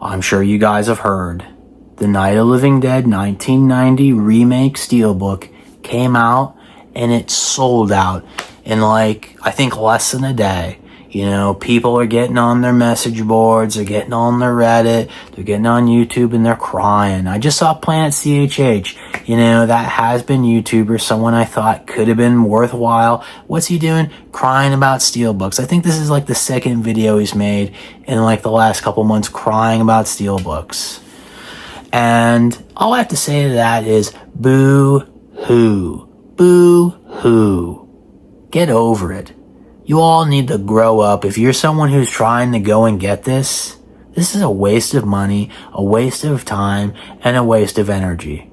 I'm sure you guys have heard. The Night of the Living Dead 1990 remake Steelbook came out and it sold out in I think less than a day. You know, people are getting on their message boards, they're getting on their Reddit, they're getting on YouTube and they're crying. I just saw Planet CHH, you know, that has been YouTuber, someone I thought could have been worthwhile. What's he doing? Crying about Steelbooks. I think this is the second video he's made in the last couple months crying about Steelbooks. And all I have to say to that is boo-hoo. Boo-hoo. Get over it. You all need to grow up. If you're someone who's trying to go and get this is a waste of money, a waste of time, and a waste of energy.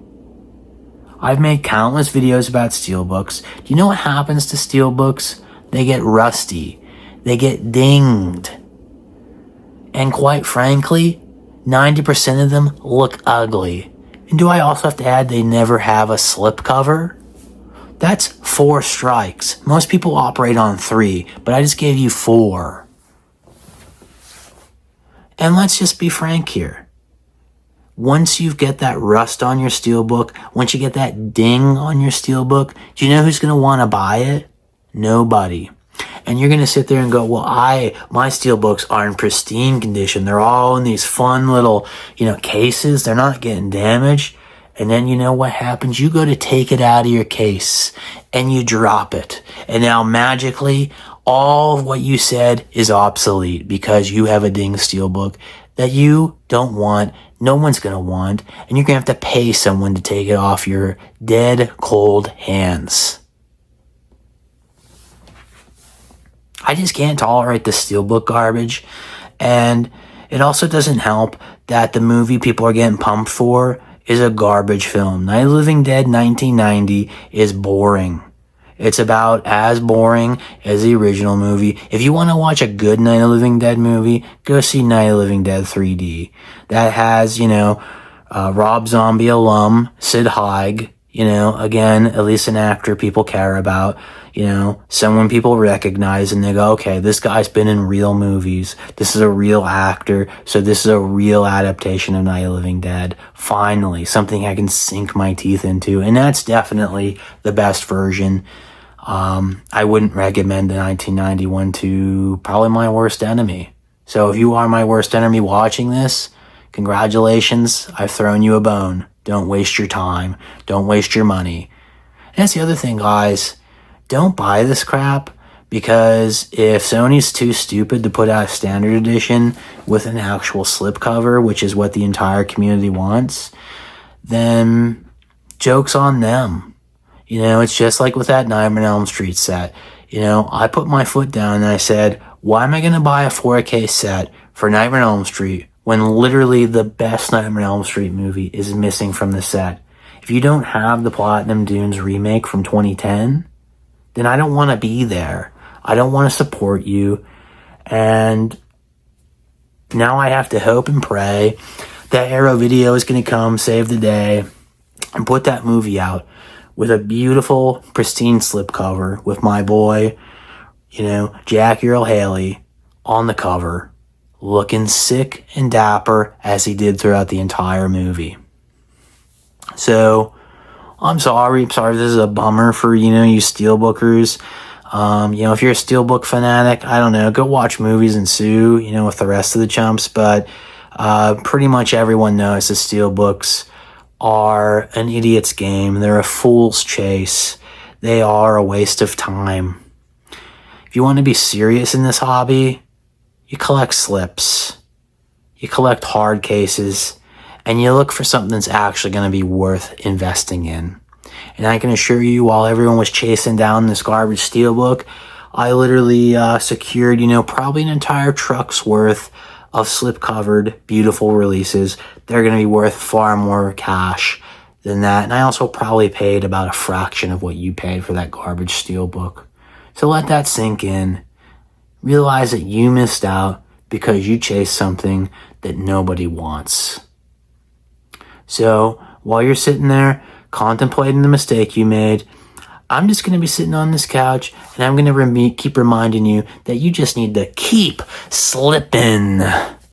I've made countless videos about Steelbooks. Do you know what happens to Steelbooks? They get rusty. They get dinged. And quite frankly, 90% of them look ugly. And do I also have to add they never have a slipcover? That's 4 strikes. Most people operate on 3, but I just gave you 4. And let's just be frank here. Once you get that rust on your Steelbook, once you get that ding on your Steelbook, do you know who's going to want to buy it? Nobody. And you're going to sit there and go, well, my Steelbooks are in pristine condition. They're all in these fun little, cases. They're not getting damaged. And then you know what happens? You go to take it out of your case and you drop it. And now magically, all of what you said is obsolete because you have a ding Steelbook that you don't want, no one's going to want, and you're going to have to pay someone to take it off your dead, cold hands. I just can't tolerate the Steelbook garbage. And it also doesn't help that the movie people are getting pumped for is a garbage film. Night of the Living Dead 1990 is boring. It's about as boring as the original movie. If you want to watch a good Night of the Living Dead movie, go see Night of the Living Dead 3D. That has, Rob Zombie alum, Sid Haig, again, at least an actor people care about. Someone people recognize and they go, okay, this guy's been in real movies. This is a real actor. So this is a real adaptation of Night of the Living Dead. Finally, something I can sink my teeth into. And that's definitely the best version. I wouldn't recommend the 1991 to probably my worst enemy. So if you are my worst enemy watching this, congratulations. I've thrown you a bone. Don't waste your time. Don't waste your money. And that's the other thing, guys. Don't buy this crap, because if Sony's too stupid to put out a standard edition with an actual slipcover, which is what the entire community wants, then joke's on them. It's just like with that Nightmare on Elm Street set. I put my foot down and I said, why am I going to buy a 4K set for Nightmare on Elm Street when literally the best Nightmare on Elm Street movie is missing from the set? If you don't have the Platinum Dunes remake from 2010, then I don't want to be there. I don't want to support you. And now I have to hope and pray that Arrow Video is going to come save the day and put that movie out with a beautiful, pristine slipcover with my boy, Jackie Earle Haley on the cover, looking sick and dapper as he did throughout the entire movie. So I'm sorry this is a bummer for, you Steelbookers. If you're a Steelbook fanatic, I don't know, go watch movies and sue, with the rest of the chumps. But pretty much everyone knows the Steelbooks are an idiot's game. They're a fool's chase. They are a waste of time. If you want to be serious in this hobby, you collect slips. You collect hard cases. And you look for something that's actually going to be worth investing in. And I can assure you, while everyone was chasing down this garbage Steelbook, I literally secured, probably an entire truck's worth of slip-covered, beautiful releases. They're going to be worth far more cash than that. And I also probably paid about a fraction of what you paid for that garbage Steelbook. So let that sink in. Realize that you missed out because you chased something that nobody wants. So while you're sitting there contemplating the mistake you made, I'm just going to be sitting on this couch and I'm going to keep reminding you that you just need to keep slipping.